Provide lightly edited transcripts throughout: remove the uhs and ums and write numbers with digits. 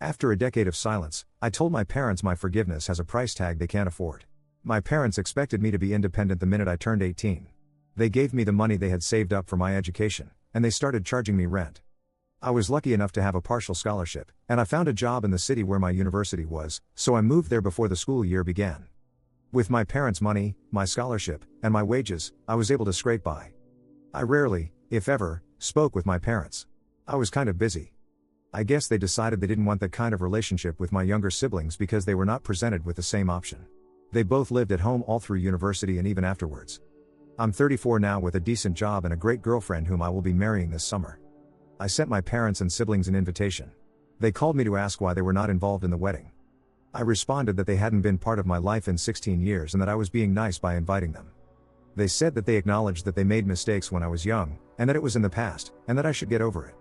After a decade of silence, I told my parents my forgiveness has a price tag they can't afford. My parents expected me to be independent the minute I turned 18. They gave me the money they had saved up for my education, and they started charging me rent. I was lucky enough to have a partial scholarship, and I found a job in the city where my university was, so I moved there before the school year began. With my parents' money, my scholarship, and my wages, I was able to scrape by. I rarely, if ever, spoke with my parents. I was kind of busy. I guess they decided they didn't want that kind of relationship with my younger siblings because they were not presented with the same option. They both lived at home all through university and even afterwards. I'm 34 now with a decent job and a great girlfriend whom I will be marrying this summer. I sent my parents and siblings an invitation. They called me to ask why they were not involved in the wedding. I responded that they hadn't been part of my life in 16 years and that I was being nice by inviting them. They said that they acknowledged that they made mistakes when I was young, and that it was in the past, and that I should get over it.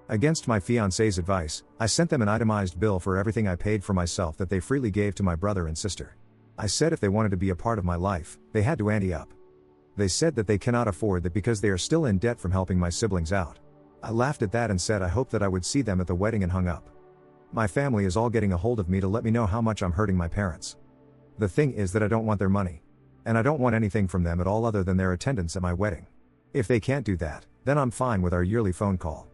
Against my fiancé's advice, I sent them an itemized bill for everything I paid for myself that they freely gave to my brother and sister. I said if they wanted to be a part of my life, they had to ante up. They said that they cannot afford that because they are still in debt from helping my siblings out. I laughed at that and said I hoped that I would see them at the wedding and hung up. My family is all getting a hold of me to let me know how much I'm hurting my parents. The thing is that I don't want their money. And I don't want anything from them at all other than their attendance at my wedding. If they can't do that, then I'm fine with our yearly phone call.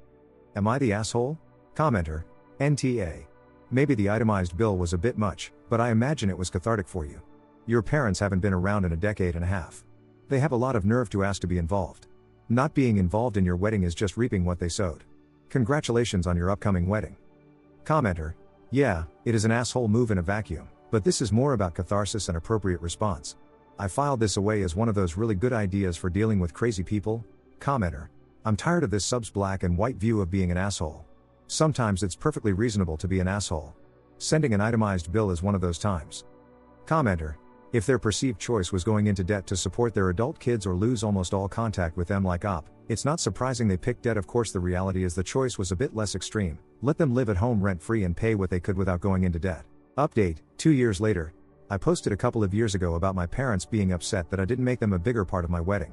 Am I the asshole? Commenter, NTA. Maybe the itemized bill was a bit much, but I imagine it was cathartic for you. Your parents haven't been around in a decade and a half. They have a lot of nerve to ask to be involved. Not being involved in your wedding is just reaping what they sowed. Congratulations on your upcoming wedding. Commenter, yeah, it is an asshole move in a vacuum, but this is more about catharsis and appropriate response. I filed this away as one of those really good ideas for dealing with crazy people. Commenter, I'm tired of this subs black and white view of being an asshole. Sometimes it's perfectly reasonable to be an asshole. Sending an itemized bill is one of those times. Commenter, if their perceived choice was going into debt to support their adult kids or lose almost all contact with them like op, it's not surprising they picked debt. Of course the reality is the choice was a bit less extreme. Let them live at home rent-free and pay what they could without going into debt. Update, 2 years later. I posted a couple of years ago about my parents being upset that I didn't make them a bigger part of my wedding.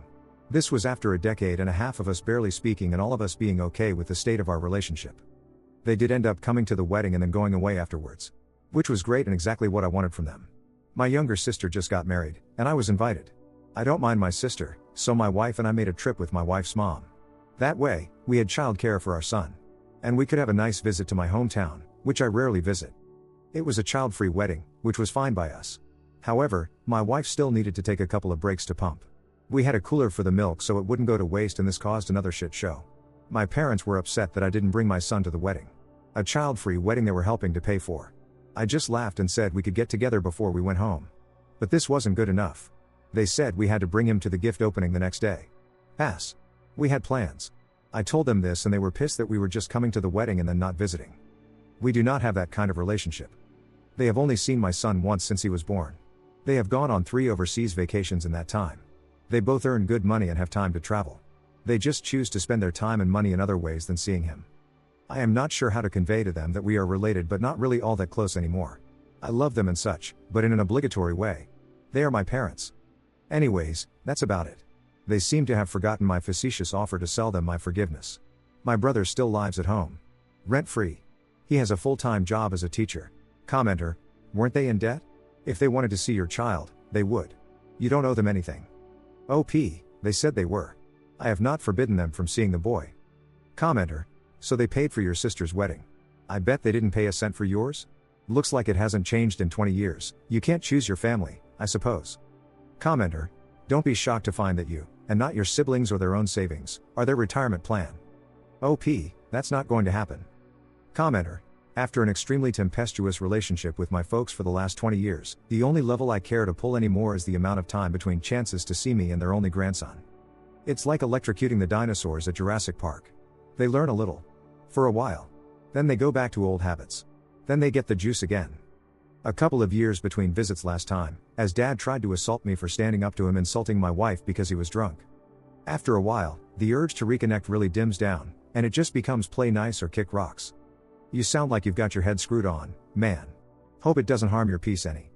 This was after a decade and a half of us barely speaking and all of us being okay with the state of our relationship. They did end up coming to the wedding and then going away afterwards. Which was great and exactly what I wanted from them. My younger sister just got married, and I was invited. I don't mind my sister, so my wife and I made a trip with my wife's mom. That way, we had childcare for our son. And we could have a nice visit to my hometown, which I rarely visit. It was a child-free wedding, which was fine by us. However, my wife still needed to take a couple of breaks to pump. We had a cooler for the milk so it wouldn't go to waste, and this caused another shit show. My parents were upset that I didn't bring my son to the wedding. A child-free wedding they were helping to pay for. I just laughed and said we could get together before we went home. But this wasn't good enough. They said we had to bring him to the gift opening the next day. Pass. We had plans. I told them this and they were pissed that we were just coming to the wedding and then not visiting. We do not have that kind of relationship. They have only seen my son once since he was born. They have gone on 3 overseas vacations in that time. They both earn good money and have time to travel. They just choose to spend their time and money in other ways than seeing him. I am not sure how to convey to them that we are related but not really all that close anymore. I love them and such, but in an obligatory way. They are my parents. Anyways, that's about it. They seem to have forgotten my facetious offer to sell them my forgiveness. My brother still lives at home. Rent-free. He has a full-time job as a teacher. Commenter, weren't they in debt? If they wanted to see your child, they would. You don't owe them anything. OP, they said they were. I have not forbidden them from seeing the boy. Commenter, so they paid for your sister's wedding. I bet they didn't pay a cent for yours? Looks like it hasn't changed in 20 years, you can't choose your family, I suppose. Commenter, don't be shocked to find that you, and not your siblings or their own savings, are their retirement plan. OP, that's not going to happen. Commenter, after an extremely tempestuous relationship with my folks for the last 20 years, the only level I care to pull anymore is the amount of time between chances to see me and their only grandson. It's like electrocuting the dinosaurs at Jurassic Park. They learn a little. For a while. Then they go back to old habits. Then they get the juice again. A couple of years between visits last time, as Dad tried to assault me for standing up to him insulting my wife because he was drunk. After a while, the urge to reconnect really dims down, and it just becomes play nice or kick rocks. You sound like you've got your head screwed on, man. Hope it doesn't harm your peace any.